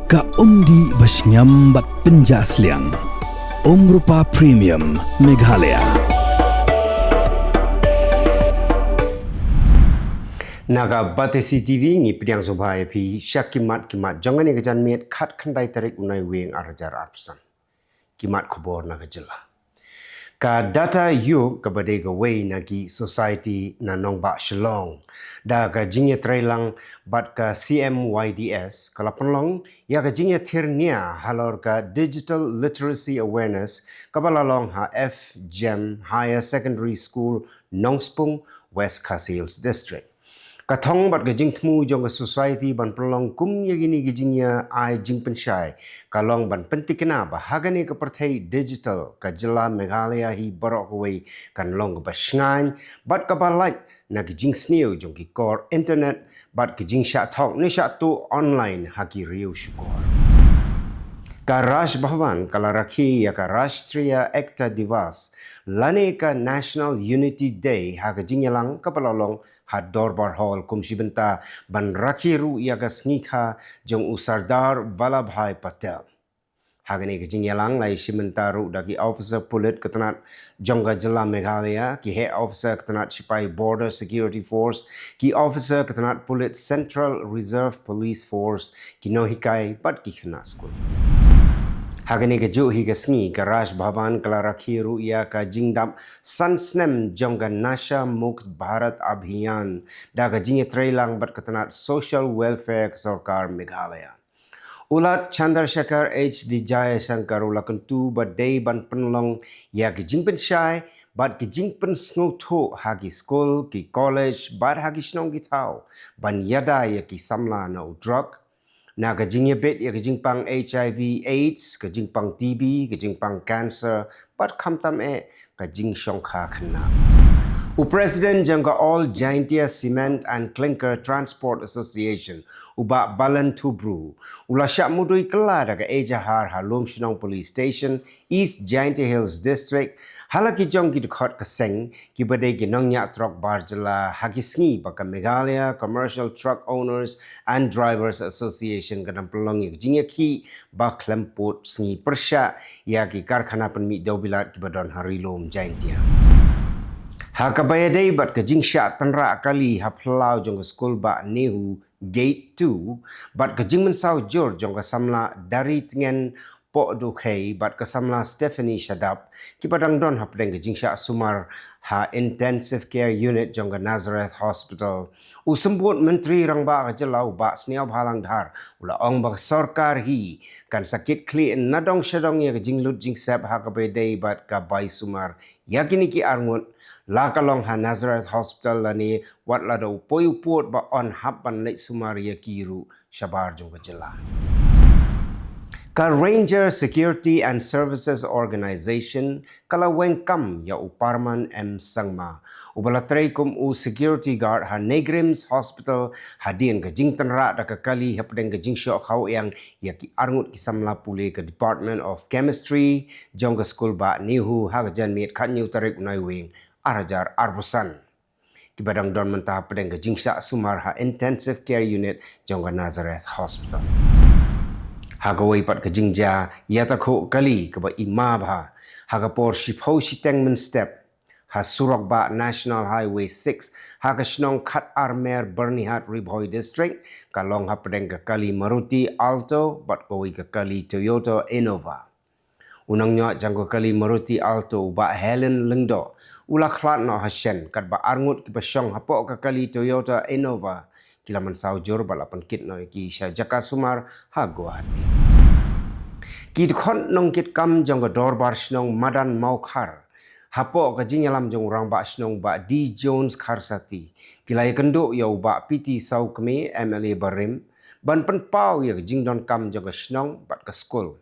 Ka umdi basnyam bat penjasliang. Rupa Premium Meghalaya. Naga batesi TV ni pediang subhai pi syakimat kimat jangan ni kejan miet kat kandai tarik Naiwieng arajar arpsan. Kimat Khubor naga Jylla. Ka data yu ka badai ka way nagi society na nong ba shalong. Da ka jingya trailang bat ka CMYDS kala penlong ya ka jingya tirnia halor ka digital literacy awareness kabalalong ha FGEM Higher Secondary School Nongspung West Kasils District. Kathong bat gajing temu jong ka society ban pelong kum ya gini gijingnya ai jing pensyai kalong ban pentikena bahagani ka Pyrthei digital ka Jylla Meghalaya hi borok away kan long ka basngan bat ka balait na gijing sneo jong ki core internet bat gijing syak talk ni syak tu online haki riu syukur. Ka Raj Bhavan kala rakhi ya ka Rashtriya Ekta Divas lane ka National Unity Day ha ka jingyalang kapalolong ha Dorbar Hall kumshibenta ban rakhi ru ya ka sngikha jong Sardar Vallabhbhai Patel. Hagani ka jingyalang lai shimenta ru dagi officer pulit ketanat jong ka Jylla Meghalaya ki head officer ketanat Sipai Border Security Force ki officer ketanat pulit Central Reserve Police Force ki nohikai pat ki khana school. Hagani ka ju hi ka sngi ka Raj Bhavan kala rakhi ru ya ka jingdam sansnem jong ka Nasha Mukt Bharat Abhiyan da ka jingya trailang bat ketanat Social Welfare Sarkar Meghalaya. Ulat Chandrasekhar H. Vijaya Shankar ulakantu badai ban penlong ya ki jingpen syai bat ki jingpen sngoto hagi school ki college bat hagi snong ki tau ban yada ya ki samla na drug na ka jingya bet ya ka jingpang HIV AIDS ka jingpang TB ka jingpang cancer bat khamtam ka jing shongkha khna. President jangka All Jaintia Cement and Clinker Transport Association uba balan tubru ula syak mudui kela daga ejahar halom shinong police station East Jaintia Hills District halaki jong ki dekat keseng ki badai ki nongnya truck bar Jylla hagisngi baka Meghalaya Commercial Truck Owners and Drivers Association kadang pelong ki jingya ki ba klemput sngi persya ya ki karkhana penmi daubilat ki badon harilom Jaintia. Hakabayadai bat ka jingsya tanra kali haplau jong ka school ba nehu gate 2 bat ka jing mensau jor jong ka samla dari tengen po dukhei bat ka samla Stephanie Shadap ki padang don hapdeng ka jingsya sumar ha intensive care unit jong ka Nazareth Hospital usembut menteri rang ba ka Jylla ba sniaw bhalang dhar ula ong ba sarkar hi kan sakit kli nadong shadong ya ka jinglut jingsep hakabayadai bat ka bai sumar yakini ki arngut la kalong ha Nazareth Hospital lani wat la do poyuput ba on hapan lek sumaria kiru shabar jong ka Jylla. Ka Ranger Security and Services Organization kala wengkam ya uparman M Sangma ubala kum u security guard ha Negrims Hospital hadin ka jingtan ra da ka kali hapdeng ka jingsyo khaw yang ya ki arngut ki samla pule ka Department of Chemistry jong ka school ba nihu ha jan mit khat new Tarik Naiwieng arajar arbusan ki badang don mentah pedeng ka jingsa sumar ha intensive care unit jong ka Nazareth Hospital. Hagawai pat ka jingja yata kho kali ka ba ima bha hagapor shipho shiteng men step ha surok ba National Highway 6 ha ka shnong khat armer Bernihat Ribhoi District kalong ha pedeng ka kali Maruti Alto bat koi ka kali Toyota Innova. Unangnya jangko kali Maruti Alto ba Helen Lengdo ula khlat no hasyen kat ba arngut ki pasyong hapo ka kali Toyota Innova kilaman saujur balapan kit no ki sya jaka sumar ha Guwahati ki khon nong kit kam jangko dorbar snong madan maukhar hapo ka jinyalam jong rang ba snong ba D Jones Kharsati kilai kendo ya ba PT sau kme MLA Barim ban penpau ya jingdon kam jangko snong bat ka school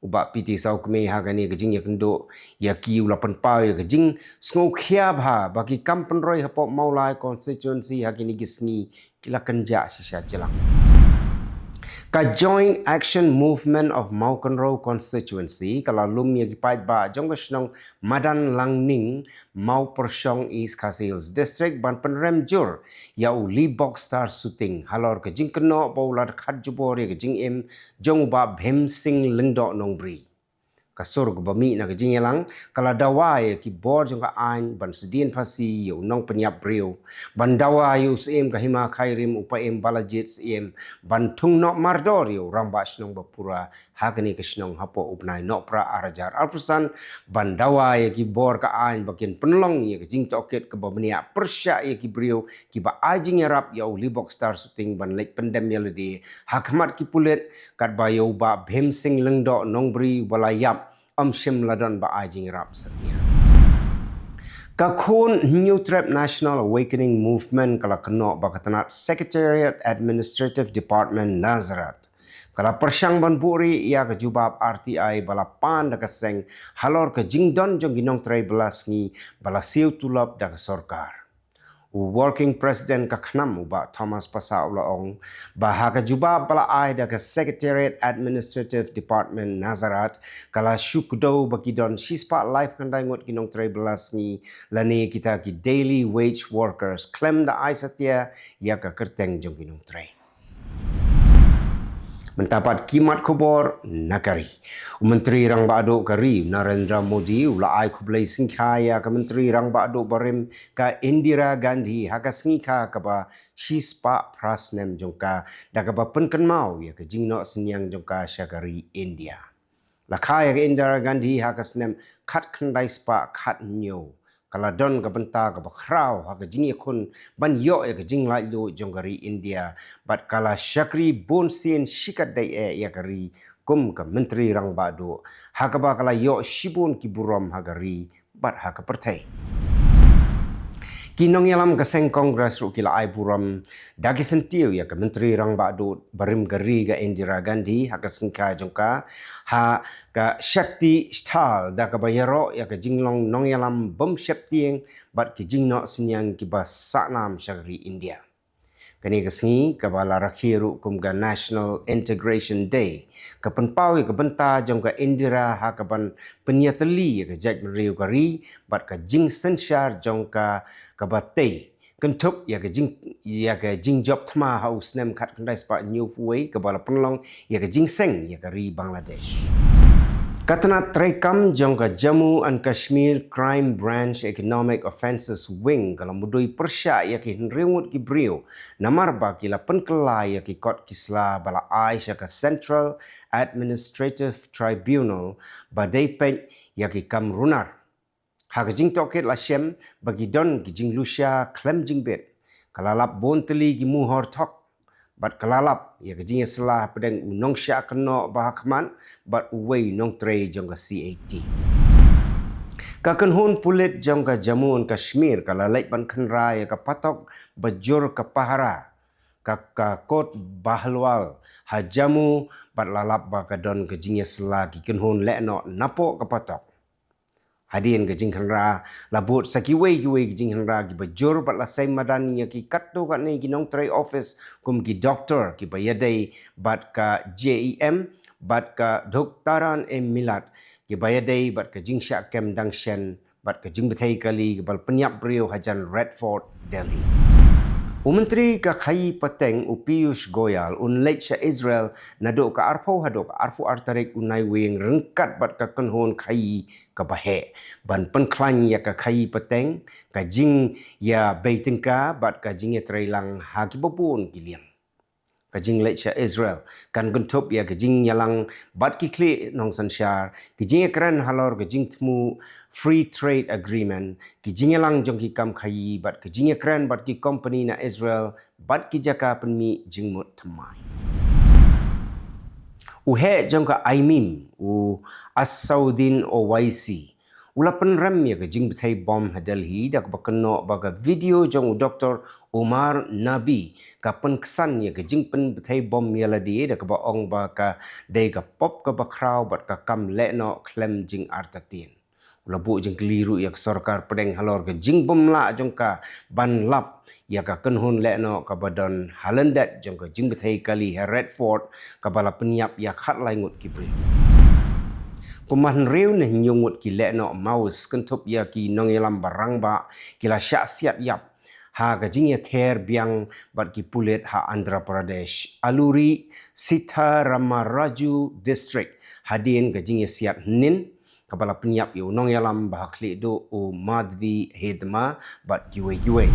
uba piti sau kme ha gani ke jing ya kendo ya ki ulapan pa ya ke jing sngo khia bha bagi kam penroi hapo maulai constituency ha kini gisni kila kenja sisa jelang Ka Joint Action Movement of Maukanro Constituency kala lum ya gipait ba jong snong Madan Langning Mau Persyong East Khasi District ban penrem jur ya uli box star shooting halor ke jing keno baular khat jubor ya ke jing em jong ba bhem sing lengdo nongbri kasur ke bami na ke jing yalang kala dawa ya ki bor jong ka an ban sedien phasi yo nong penyap breu ban dawa yu sem ka hima khairim upaem balajit sem ban thung no mardor yo ramba snong bapura hagni ke snong hapo upnai no pra arajar alpusan ban dawa ya ki bor ka an bakin penlong ya ke jing toket ke bamnia persya ya ki breu ki ba ajing yarap ya uli box star shooting ban lek pendem ya ledi hakmat ki pulet kat ba yo ba bhem sing lengdo nongbri balayap Shim ladon ba ajing rap setia. Kakun New Trap National Awakening Movement kala keno ba katanat Secretariat Administrative Department Nazarat. Kala persyang ban buri ia ke jubab RTI bala pan da kaseng halor ke jingdon jong ginong tray belas ni bala siu tulap da ke sorkar. Working President kaknam uba Thomas Pasau laong bahaga jubab bala ai da ke Secretariat Administrative Department Nazarat kala syukdo bakidon shispa life kandai ngot ginong tray belas ni lani kita ki daily wage workers claim da ai satia ya ka kerteng jong ginong tray. Mendapat kimat Khubor nakari. Menteri Rang Bado Kari Narendra Modi ulai kublai singkaya ke Menteri Rang Bado Barim ka Indira Gandhi haka singka ka ba shispa prasnem jongka da ka ba penken mau ya ke jingno senyang jongka syakari India. Lakaya ke Indira Gandhi haka snem kat kendai spa kat nyo. Kala don ka benta ka bakrau ha ka jingi kun ban yo ya ka jing lai lu jonggari India bat kala syakri bon sin shikat dai ya kari kum ka menteri rang bado ha ka ba kala yo shibun ki burom ha gari bat ha ka Pyrthei kinong yalam ka seng kongres ru kila ai buram dagi sentiu ya ka menteri rang bado barim gari ga Indira Gandhi ha ka singka jongka ha ka Shakti Stal da ka bayaro ya ka jinglong nong yalam bom Shaktieng bat ki jingno senyang ki ba saknam syagri India kani ka singi ka bala rakhiru kum ga National Integration Day ka penpau ka benta jong ka Indira ha ka ban penyateli ka jaj meriu kari bat ka jing sensyar jong ka batei kentup ya ka jing job thma house nem khat kandai spa new way ka bala penlong ya ka jing seng ya ka ri Bangladesh Katana Trekam jong ka Jammu and Kashmir Crime Branch Economic Offences Wing kalau mudui persya ya ki henriungut ki brio namar ba ki la penkela ya ki kot kisla bala Aisyah ka Central Administrative Tribunal badai pen ya ki kam runar ha ka jing toket la shem bagi don ki jing lusia klem jing bet kalalap bon teli ki muhor tok bat kalalap ya ke jing selah pedang unong sya keno bahakman bat uwei nong tre jong ka CAT ka kenhun pulit jong ka Jammu and Kashmir kala lek ban khenra ya ka patok bajur ka pahara ka kot bahlwal ha Jammu bat lalap ba ka don ke jing selah ki kenhun lekno napo ka patok hadin ke jing khenra labut sakiwei ki jing khenra ki bajur bat la sai madan ya ki katto ka nei ki nong tray office kum ki doctor ki bayadai bat ka JEM bat ka doktaran milat ki bayadai bat ka jing syak kem dang shen bat ka jing bethai kali ki bal penyap brio hajan Redford Delhi Menteri ka Khai Pateng Piyush Goyal unlek sya Israel nadok ka arpo hadok arpo Tarik Naiwieng rengkat bat ka kenhon khai ka bahe ban penklan ya ka Khai Pateng ka jing ya beitengka bat ka jing ya trailang haki bopun kiliang ka jing lek sya Israel kan gentup ya ka jing yalang bat ki kli nong sansyar ki jing kran halor ka jing temu free trade agreement ki jing yalang jong ki kam khai bat ki jing kran bat ki company na Israel bat ki jaka penmi jing mut thamai uhe jong ka aimim as-saudin owaisi ula penram ya ka jing bethai bom Delhi dak bakeno baga video jong Dr. Umar Nabi ka penkesan ya ka jing pen bethai bom ya ladi dak ba ong ba ka dei ka pop ka bakrau bat ka kam lekno klem jing artatin Ulabu jeng keliru yak sarkar pedeng halor ke jing bomla jongka ban lap ya ka kenhun lekno ka badon halendat jongka jing Pyrthei kali Redford ka bala penyiap yak khat laingut kibri. Pemahan riu ne nyungut ki lekno maus kentup ya ki nongelam barang ba kila syak siat yap. Ha gajing ya ther biang bat ki pulit ha Andhra Pradesh. Aluri Sita Ramaraju District. Hadin gajing ya siat nin. Kepala penyiap yu nong yalam bahakli do u Madhvi Hedma bat giwe-giwe.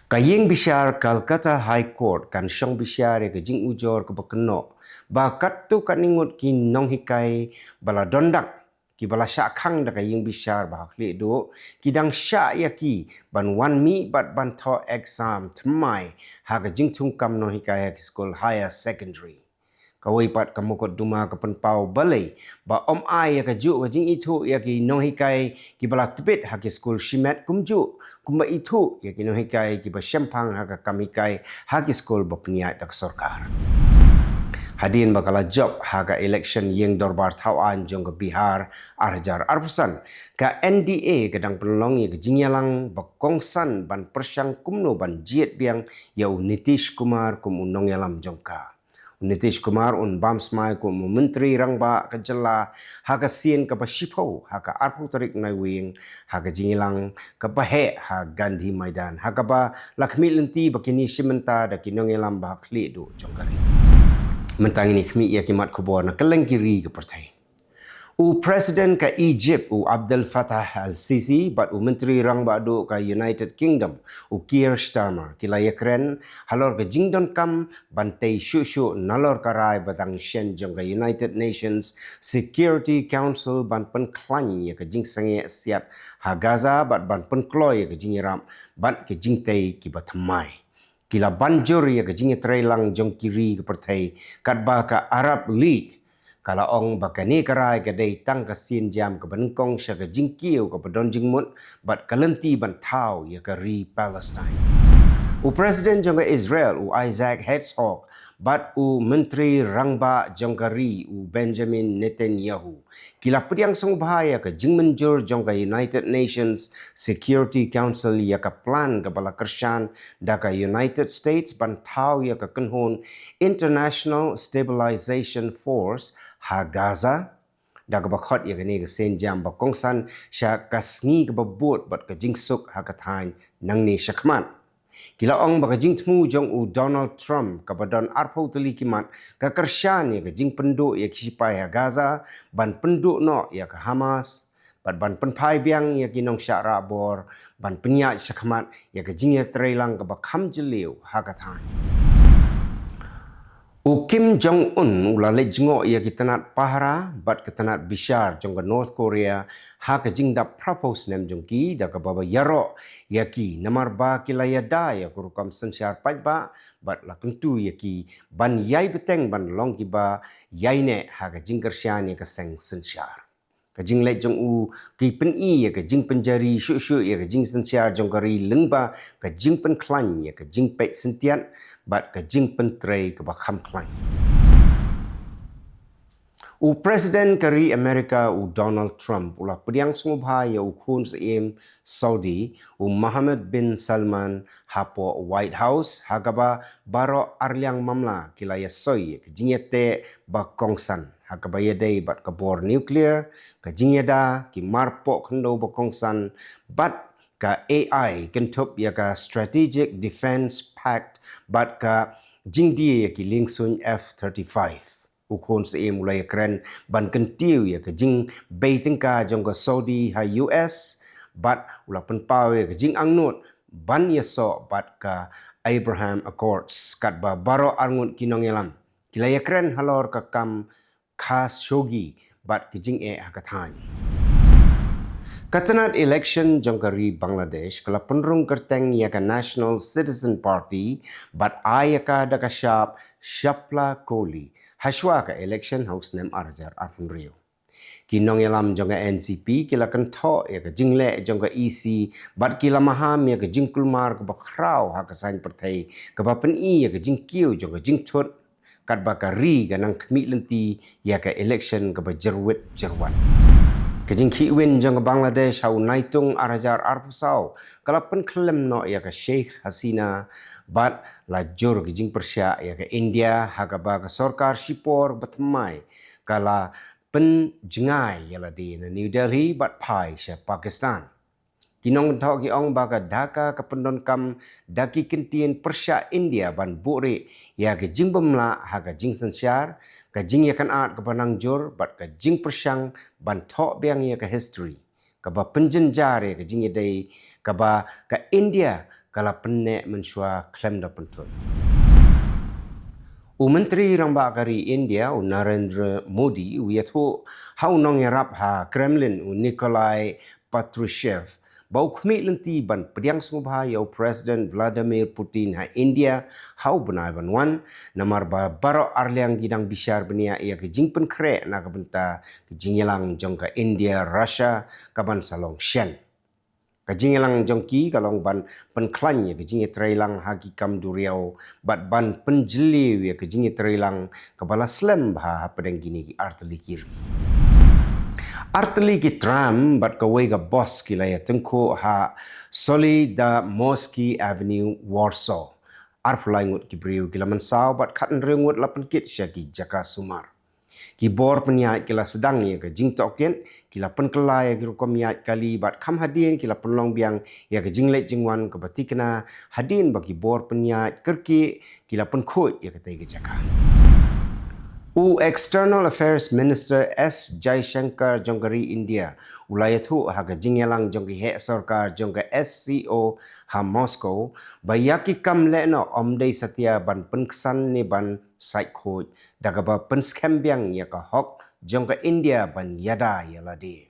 Kayeng bishar Calcutta High Court kan syong bishar ya gajing ujor ke bekeno. Bakat tu kan ingut ki nong hikai bala dondak. Ki bala syakang da kayeng bishar bahakli do. Kidang syak ya ki ban wan mi bat ban to exam temai. Ha gajing tungkam nong hikai ya ki school higher secondary. Kawai pat kamu kot duma ke penpau balai ba om ai ya kaju wajing itu ya ki nong hikai ki bala tebit ha ki school shimet kumju kumba itu ya ki nong hikai ki ba syempang ha ka kamikai ha ki school ba peniat dak sarkar. Hadin bakala job ha ka election yang dorbar tawan jong ke Bihar arjar arpusan ka NDA kadang penolong ya ke jingyalang bakongsan ban persyang kumno ban jiet biang ya Nitish Kumar kum unong yalam jongka. Nitish Kumar un bamsmai kum menteri rangba ke Jylla ha ka sien ke Pasipau ha ka arpu Tarik Naiwieng ha ka jingilang ke Pyrthei ha Gandhi Maidan ha ka ba lakmi lenti bakini simenta da kinong yalam ba kli do jongkari. Mentang ini kami ia kimat Khubor na Kylleng kiri ke Pyrthei. U Presiden ke Egypt u Abdel Fattah al-Sisi bat u Menteri Rang Badu ke United Kingdom u Keir Starmer kila yakren halor ke jingdon kam bantai syuk nalor karai batang shen jong ke United Nations Security Council ban pen klan ya ke jing sange siat ha Gaza bat ban pen kloy ya ke jing ram ban ke jing tei ki batamai. Kila banjur ya ke jing trailang jong kiri ke Pyrthei kat ba ka Arab League. Kalau ong bakani karai ke day tang ke sin jam ke benengkong sya ke jingkiu ke bedon jingmut bat kalenti ban tau ya ke ri Palestine. U Presiden jong ke Israel u Isaac Herzog bat u Menteri Rangba jong ke ri u Benjamin Netanyahu. Kila pediang song bahaya ke jing menjur jong ke United Nations Security Council ya ke plan ke bala kersyan da ke United States ban tau ya ke kenhun International Stabilization Force ha Gaza da ke bakhot ya ke ni ke sen jam bakongsan sya kasngi ke babut bat ke jingsuk ha ke thain nang ni syakman. Kila ong baka jing temu jong u Donald Trump kapadon arpau teli kimat ka kersyan ya ke jing penduk ya kisipai ha Gaza ban penduk no ya ke Hamas ban penpai biang ya kinong syak rabor ban penyak syakmat ya ke jing ya trailang ke bakam jeliu ha ke thain. U Kim Jong-un ulalai jengok ia kitanat pahara bat kitanat bishar jong ke North Korea ha ke jing da propose nem jong ki da ke baba yarok ya ki namar ba kilaya da ya kurukam sensyar pajba bat la kentu ya ki ban yai beteng ban long ki ba yai ne ha ke jing kersyan ya ke seng sensyar. Ke jing lek jong u ki pen i ya ke jing penjari syuk ya ke jing sensyar jong kari lengba ke jing pen klan ya ke jing pek sentiat bat ke jing pen trei ke bakham klan. U Presiden kari Amerika u Donald Trump ulah pediang sungubha ya u khun seim Saudi u Mohammed bin Salman hapo White House hagaba baro arliang mamla kila ya soy ke jingete bakongsan hakabaya day bat kabor nuklear ka jingyada ki marpo khendo bakongsan bat ka AI kentup ya ka Strategic Defense Pact bat ka jingdi ya ki lingsun F-35 ukon se mulai keren ban kentiu ya ke jing Beijing ka jong ka Saudi ha US bat ula penpau ya ke jing angnut ban ya so bat ka Abraham Accords kat ba baro arngut kinong yalam kila ya keren halor ka kam Khashoggi bat kijing hakathan. Katanat election jongkari Bangladesh kala penrung kerteng ya ka National Citizen Party bat ayaka da ka Shapla Koli haswa ka election house nem arjar arpun rio. Kinong yalam jongka NCP kila kento ya ka jingle jongka EC bat kila maham ya ka jingkulmar ka bakraw ha ka sain Pyrthei ka bapen i ya ka jingkiu jongka jingtut kat bakari ganang kemi lenti ya ka election ka bajerwit jerwan. Kajing Kiwin jang ke Bangladesh hau naitung arajar arpusau kalau pen kelem no ya ke Sheikh Hasina bat lajur kajing Persya ya ke India hagaba ke sorkar Shipor batmai kala pen jengai ya la di New Delhi bat pai sya Pakistan. Kinong thok ki ong baga Dhaka ke pendon kam daki kentien Persya India ban buri ya ke jing bemla ha ke jing sensyar ke jing ya kan at ke panang jur bat ke jing persyang ban thok biang ya ke history ke ba penjenjar ya ke jing dai ke ba ke India kala penne mensua klem da pentun. Menteri Ramba Kari India Narendra Modi uyatu hau nong yarap ha Kremlin Nikolai Patrushev bau khmi lenti ban pediang sungba yo President Vladimir Putin ha India hau benai ban wan namar ba baro arliang gidang bishar benia ya ke jingpen kre na ka benta ke jingelang jong ka India Russia ka ban salong shen ka jingelang jong ki kalong ban penklan ya ke jinge trailang hagi kam duriau bat ban penjeli ya ke jinge trailang ka bala slam ha pedeng gini ki arteli kiri. Arteli ki tram bat kawai ka bos ki laya tengko ha Soli da Moski Avenue Warsaw. Arfulai ngut ki briu ki laman saw bat katan rengut lapan kit sya ki Jaka Sumar. Ki bor peniat ki la sedang ya ke jing token ki lapan kelai ya ki rukom miat kali bat kam hadin ki lapan long biang ya ke jing lek jingwan ke batikna hadin bagi bor peniat kerki ki lapan khut ya ke tai ke Jaka. External Affairs Minister S. Jaishankar Jongkari India ulayat hu haga jingelang jongki hek sarkar jongka SCO ha Moscow bayaki kam lekno omdei satia ban penksan ni ban site khoj dagaba penskembiang ya ka hok jongka India ban yada yaladi.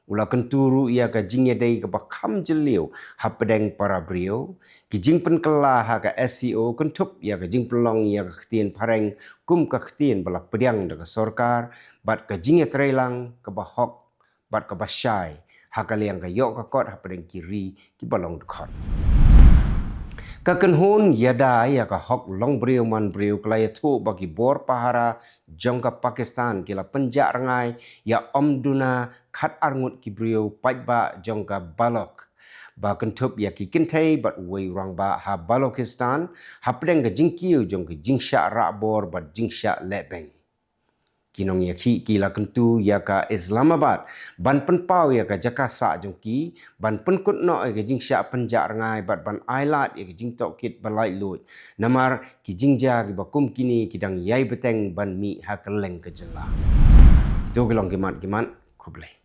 Ula kenturu ia ka jingye dei ka bakam jeliu ha pedeng para brio ki jing pen kela ha ka SCO kentup ia ka jing pelong ia ka ktien pareng kum ka ktien balak pediang da ka sorkar bat ka jingye trailang ka bahok bat ka basyai ha ka liang ka yok ka kot ha pedeng kiri ki balong dekot. Kakenhun yada ya ka hok long brio man brio kelaya tu bagi bor pahara jongka Pakistan kila penjak rangai ya omduna khat arngut ki brio pajba jongka balok ba kentup ya ki Pyrthei bat wei rang ba ha Balochistan ha pedeng ka jingkiu jongka jingsha rakbor bat jingsha lebeng. Kinong ya ki kila kentu ya ka Islamabad ban penpau ya ka Jakarta jongki ban penkut no ya ka jingsha penjak rangai bat ban ailat ya ka jingtok kit balai lut namar ki jingja ki bakum kini kidang yai beteng ban mi ha Kylleng ke Jylla. Itu gelong kimat Khubor.